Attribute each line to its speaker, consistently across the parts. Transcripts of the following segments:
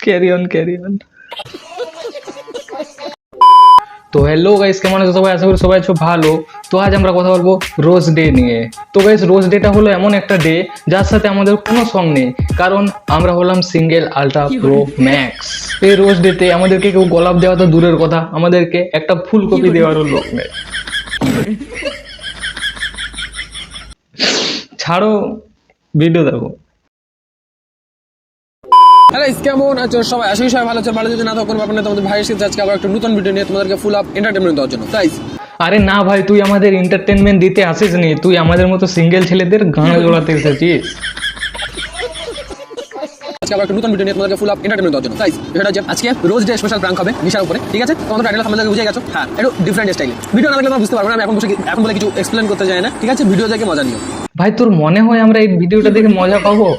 Speaker 1: Carry on carry on. তো hello guys, কেমন আছো সবাই? আশা করি সবাই আছো ভালো। তো আজ আমরা কথা বলবো রোজ ডে নিয়ে। তো গাইস, রোজ ডেটা হলো এমন একটা ডে যার সাথে আমাদের কোনো সং নেই, কারণ আমরা হলাম সিঙ্গেল আল্ট্রা প্রো ম্যাক্স। এই রোজ ডেতে আমাদেরকে কেউ গোলাপ দেওয়া তো দূরের কথা, আমাদেরকে একটা ফুলকপি দেওয়ারও লোক নেই। ছাড়ো, ভিডিও দেখো।
Speaker 2: হ্যালো কেমন আছো সবাই? আশা করি সবাই ভালো আছো। ভালো যদি না থাকো আপনাদের তোমাদের ভাইয়ের সাথে আজকে আবার একটা নতুন ভিডিও নিয়ে তোমাদেরকে ফুল আপ এন্টারটেইনমেন্ট দেওয়ার জন্য। তাই
Speaker 1: আরে না ভাই, তুই আমাদের এন্টারটেনমেন্ট দিতে আসিস নি, তুই আমাদের মতো সিঙ্গেল ছেলেদের গান জোড়াতে এসেছিস।
Speaker 2: আজকে আবার একটা নতুন ভিডিও নিয়ে তোমাদেরকে ফুল আপ এন্টারটেইনমেন্ট দেওয়ার জন্য। তাই এটা হচ্ছে আজকে রোজ ডে স্পেশাল প্র্যাঙ্ক হবে নিশার উপরে, ঠিক আছে? তোমাদের টাইটেল আমাদের বুঝে গেছো। হ্যাঁ, একটু ডিফারেন্ট স্টাইলে ভিডিও না দেখলে তোমরা বুঝতে পারবে না। আমি এখন বলে কিছু এক্সপ্লেন করতে চাই না, ঠিক আছে? ভিডিও দেখে মজা নিও।
Speaker 1: ভাই, তোর মনে হয় আমরা এই ভিডিওটা দেখে মজা পাবো?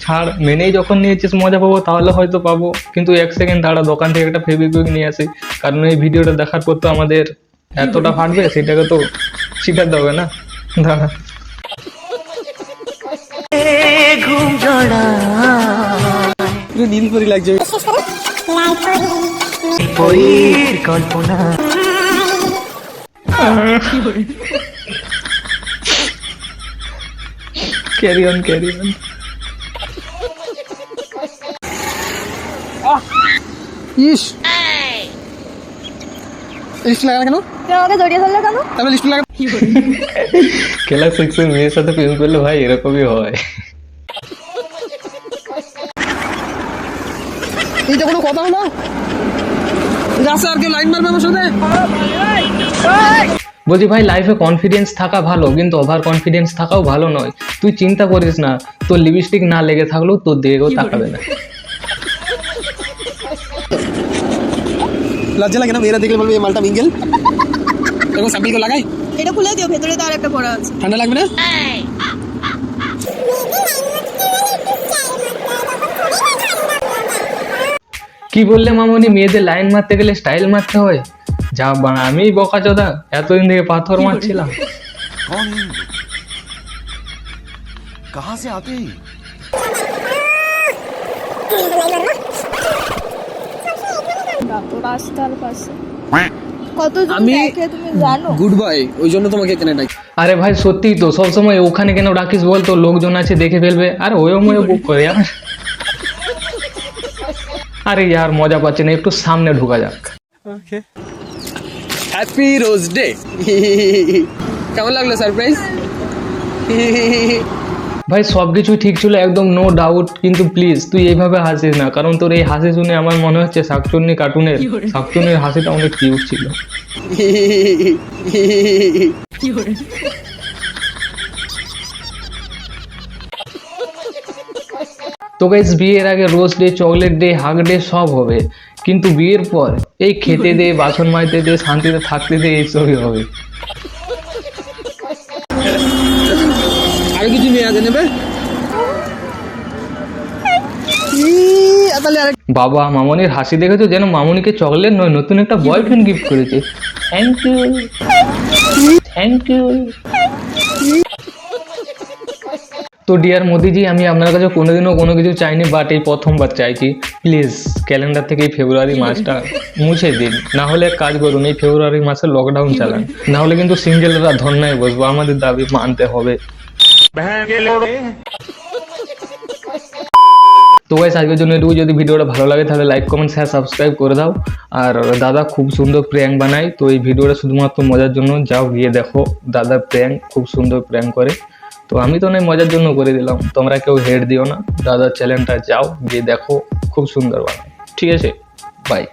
Speaker 1: ছাড়, মেনেই যখন নিয়েছিস মজা পাবো তাহলে হয়তো পাবো, কিন্তু এক সেকেন্ড দাঁড়া, দোকান থেকে একটা ফেভিকুইক নিয়ে আসি, কারণ এই ভিডিওটা দেখার পর তো আমাদের এতটা ফাটবে, সেটাকে তো শিখাতে হবে না। দাঁড়া।
Speaker 2: নীলপরি লাগছে।
Speaker 3: Kalpana
Speaker 1: carry on carry on.
Speaker 2: ইস লিস্ট লাগা কেন?
Speaker 4: তুই আমাকে জড়িয়ে ধরলে কেন?
Speaker 2: তাহলে লিস্ট লাগা।
Speaker 1: ক্লাস সিক্সের মেয়ের সাথে প্রেম করলে ভাই এরকমই হয়।
Speaker 2: এইটা কোনো কথা হলো? রাস্তা আর কেউ লাইন মারবে আমার সাথে?
Speaker 1: বলছি ভাই, লাইফে কনফিডেন্স থাকা ভালো, কিন্তু ওভার কনফিডেন্স থাকাও ভালো নয়। তুই চিন্তা করিস না, তোর লিপস্টিক না লেগে থাকলেও তোর দিকেও তাকাবে না।
Speaker 2: লজ্জা লাগে না মেয়েরা দেখলে বলবে এই মালটা মিঙ্গেল? এরকম স্যাম্পল করে লাগাই।
Speaker 4: এটা খুলে দিও, ভেতরে তো আর একটা পড়া আছে।
Speaker 2: ঠান্ডা লাগবে না?
Speaker 1: কি বললে মামনি? মেয়েদের লাইন মারতে গেলে স্টাইল মারতে হয়? যা বানা, আমি বকাচোদা এতদিন থেকে পাথর মারছিলাম।
Speaker 3: कौन है? कहाँ से आते हैं?
Speaker 4: রাস্তার পাশে কত
Speaker 2: আমি
Speaker 4: দেখে তুমি জানো?
Speaker 2: গুড বয়, ওই জন্য তোমাকে এখানে ডাকি।
Speaker 1: আরে ভাই সত্যিই তো, সবসময় ওখানে কেন রাখিস বল? তো লোকজন আছে দেখে ফেলবে, আর ওয়ো ময়ো বুক করে আর। আরে ইয়ার মজা পাচ্ছে না, একটু সামনে ঢোকা যাক।
Speaker 2: Happy rose day. কেমন লাগলো সারপ্রাইজ?
Speaker 1: ভাই সবকিছু ঠিক ছিল একদম, নো ডাউট, কিন্তু প্লিজ তুই এইভাবে হাসিস না, কারণ তোর এই হাসি শুনে আমার মনে হচ্ছে শাকচুন্নি কার্টুনের শাকচুন্নির হাসিটা অনেক কিউট ছিল। তো গাইস, বিয়ের আগে rose day, chocolate day, hug day সব হবে, কিন্তু বিয়ের পর এই খেতে দে, বাসন মাজতে দে, শান্তিতে থাকতে দে, এইসবই হবে।
Speaker 2: আরো কিছু নিয়ে আগে নেবে?
Speaker 1: বাবা, মামনির হাসি দেখেছো? যেন মামনিকে চকলেট নয়, নতুন একটা বয়ফ্রেন্ড গিফট করেছে। Thank you, thank you. তো ডিয়ার মোদিজি, আমি আপনার কাছে কোনোদিনও কোনো কিছু চাইনি, বাট এই প্রথমবার চাইছি। প্লিজ ক্যালেন্ডার থেকে এই ফেব্রুয়ারি মাসটা মুছে দিন, না হলে এক কাজ করুন, এই ফেব্রুয়ারি মাসে লকডাউন চালান, না হলে কিন্তু সিঙ্গেলরা ধর্নায় বসবো, আমাদের দাবি মানতে হবে। তো গাইস, আজকের জন্য এটুকু। যদি ভিডিওটা ভালো লাগে তাহলে লাইক, কমেন্ট, শেয়ার, সাবস্ক্রাইব করে দাও। আর দাদা খুব সুন্দর প্র্যাঙ্ক বানায়, তো এই ভিডিওটা শুধুমাত্র মজার জন্য, যাও গিয়ে দেখো দাদার প্র্যাঙ্ক, খুব সুন্দর প্র্যাঙ্ক করে। তো আমি তো নয়, মজার জন্য করে দিলাম, তোমরা কেউ হেড দিও না, দাদার চ্যানেলটা যাও গিয়ে দেখো, খুব সুন্দর বানায়। ঠিক আছে, বাই।